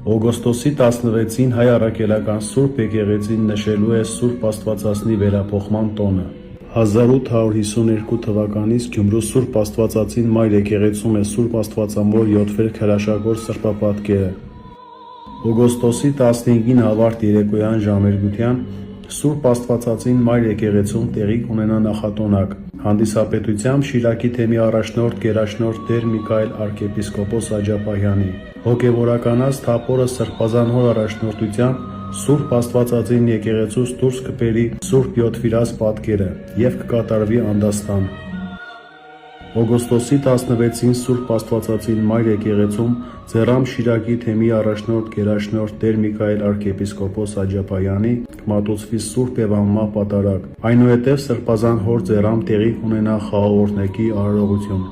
Օգոստոսի 16-ին հայ առաքելական Սուրբ եկեղեցին նշելու է Սուրբ Աստվածածնի վերափոխման տոնը։ 1852 թվականից Գյումրու Սուրբ Աստվածածին Մայր եկեղեցում է Սուրբ Աստվածամոր 7 քարաշագործ սրբապատկերը։ Օգոստոսի 15-ին ավարտ երեկոյան ժամերգության Սուրբ Աստվածածին Մայր եկեղեցում տեղի կունենա նախատոնակ։ Հանդիսապետությամբ Շիրակի թեմի առաջնորդ գերաշնորհ Տեր Միքայել arczepiskopos Աջափահյանի, հոգևորականած Թափորը Սրբազան հոր առաջնորդությամբ Սուրբ Աստվածածին եկեղեցուց դուրս կբերի Սուրբ Յոթվիրազ պատկերը և կկատարվի անդաստան։ Օգոստոսի 16-ին Սուրբ Աստվածածին Մայր եկեղեցում Ձեռամ Շիրակի թեմի առաջնորդ գերաշնորհ Տեր Միքայել arczepiskopos Աջափահյանի կմատուցվի Սուրբ Եվանգմա պատարագ, այնուհետև Սրբազան հոր ձեռամ տեղի կունենա խաղաղորդնեկի արարողություն։